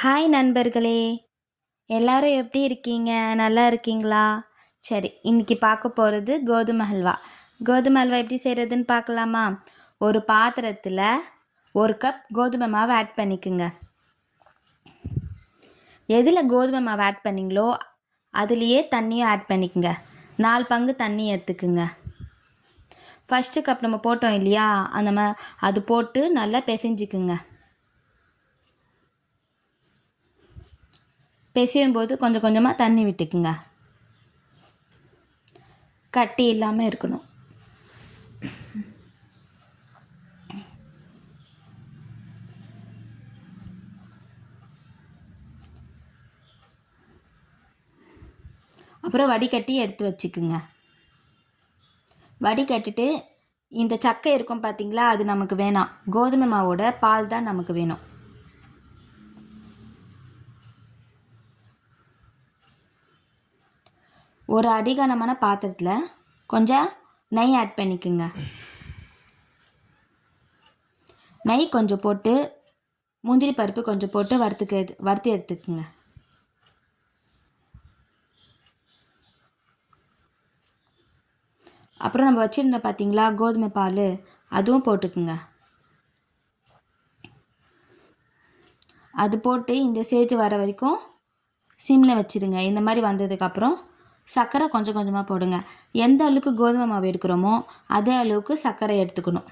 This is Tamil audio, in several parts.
ஹாய் நண்பர்களே! எல்லாரும் எப்படி இருக்கீங்க? நல்லா இருக்கீங்களா? சரி, இன்னைக்கு பார்க்க போகிறது கோதுமை ஹல்வா. கோதுமை ஹல்வா எப்படி செய்கிறதுன்னு பார்க்கலாமா? ஒரு பாத்திரத்தில் 1 கப் கோதுமை மாவு ஆட் பண்ணிக்குங்க. எதில் கோதுமை மாவு ஆட் பண்ணிங்களோ அதுலேயே தண்ணியும் ஆட் பண்ணிக்கோங்க. 4 பங்கு தண்ணி எடுத்துக்குங்க. ஃபஸ்ட்டு கப் நம்ம போட்டோம் இல்லையா, அது போட்டு நல்லா பிசைஞ்சிக்குங்க. பிசையும் போது கொஞ்சம் கொஞ்சமாக தண்ணி விட்டுக்குங்க. கட்டி இல்லாமல் இருக்கணும். அப்புறம் வடிகட்டி எடுத்து வச்சுக்குங்க. வடிகட்டிட்டு இந்த சக்கை இருக்கும் பார்த்தீங்களா, அது நமக்கு வேணாம். கோதுமை மாவோட பால் தான் நமக்கு வேணும். ஒரு அடிகனமான பாத்திரத்தில் கொஞ்சம் நெய் ஆட் பண்ணிக்குங்க. நெய் கொஞ்சம் போட்டு முந்திரி பருப்பு கொஞ்சம் போட்டு வறுத்து எடுத்துக்குங்க. அப்புறம் நம்ம வச்சுருந்தோம் பார்த்தீங்களா கோதுமை பால், அதுவும் போட்டுக்குங்க. அது போட்டு இந்த ஸ்டேஜ் வர வரைக்கும் சிம்மில் வச்சுருங்க. இந்த மாதிரி வந்ததுக்கப்புறம் சர்க்கரை கொஞ்சம் கொஞ்சமாக போடுங்க. எந்த அளவுக்கு கோதுமை மாவு எடுக்கிறோமோ அதே அளவுக்கு சர்க்கரை எடுத்துக்கணும்.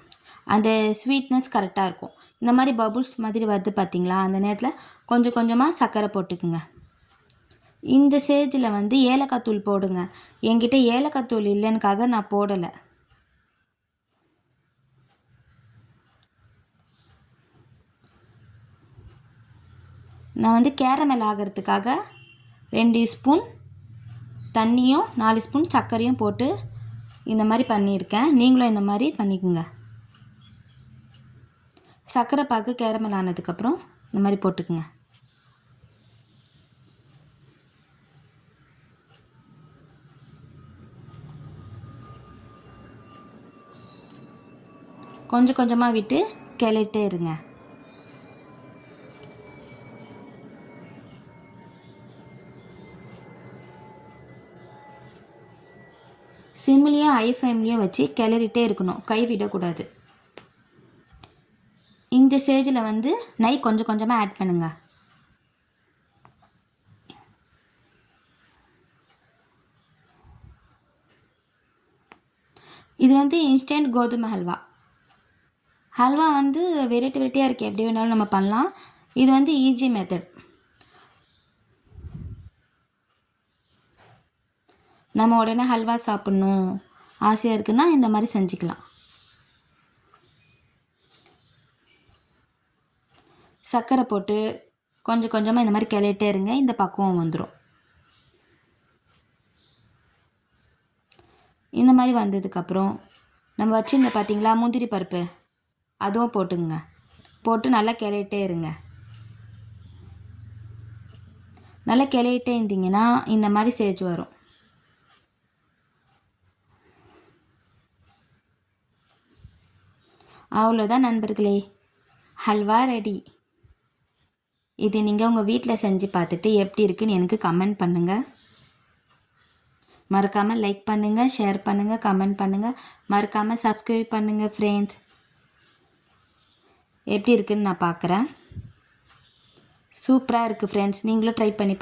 அந்த ஸ்வீட்னஸ் கரெக்டாக இருக்கும். இந்த மாதிரி பபுள்ஸ் மாதிரி வருது பார்த்தீங்களா, அந்த நேரத்தில் கொஞ்சம் கொஞ்சமாக சர்க்கரை போட்டுக்குங்க. இந்த ஸ்டேஜில் ஏலக்காய் தூள் போடுங்க. என்கிட்ட ஏலக்காய் தூள் இல்லைன்னுக்காக நான் போடலை. நான் கேரமல் ஆகிறதுக்காக 2 ஸ்பூன் தண்ணியும் 4 ஸ்பூன் சர்க்கரையும் போட்டு இந்த மாதிரி பண்ணியிருக்கேன். நீங்களும் இந்த மாதிரி பண்ணிக்கோங்க. சர்க்கரை பாகு கேரமல் ஆனதுக்கப்புறம் இந்த மாதிரி போட்டுக்குங்க. கொஞ்சம் கொஞ்சமாக விட்டு கிளறிட்டே இருங்க. சிம்லேயும் ஹை ஃப்ளேம்லேயும் வச்சு கிளறிட்டே இருக்கணும், கை விடக்கூடாது. இந்த ஸ்டேஜில் நெய் கொஞ்சம் கொஞ்சமாக ஆட் பண்ணுங்க. இது இன்ஸ்டன்ட் கோதுமை ஹல்வா. ஹல்வா வெரைட்டியாக இருக்குது, எப்படி வேணாலும் நம்ம பண்ணலாம். இது ஈஸி மெத்தட். நம்ம உடனே ஹல்வா சாப்பிட்ணும் ஆசையாக இருக்குன்னா இந்த மாதிரி செஞ்சுக்கலாம். சர்க்கரை போட்டு கொஞ்சம் கொஞ்சமாக இந்த மாதிரி கிளறிட்டே இருங்க. இந்த பக்குவம் வந்துடும். இந்த மாதிரி வந்ததுக்கப்புறம் நம்ம வச்சுருந்த பார்த்தீங்களா முந்திரி பருப்பு, அதுவும் போட்டுங்க. போட்டு நல்லா கிளறிட்டே இருங்க. நல்லா கிளறிட்டே இருந்தீங்கன்னா இந்த மாதிரி ஸ்டேஜ் வரும். அவ்வளோதான் நண்பர்களே, ஹல்வா ரெடி. இது நீங்கள் உங்கள் வீட்டில் செஞ்சு பார்த்துட்டு எப்படி இருக்குன்னு எனக்கு கமெண்ட் பண்ணுங்கள். மறக்காமல் லைக் பண்ணுங்கள், ஷேர் பண்ணுங்கள், கமெண்ட் பண்ணுங்கள். மறக்காமல் சப்ஸ்கிரைப் பண்ணுங்கள் ஃப்ரெண்ட்ஸ். எப்படி இருக்குன்னு நான் பார்க்குறேன். சூப்பராக இருக்குது ஃப்ரெண்ட்ஸ். நீங்களும் ட்ரை பண்ணி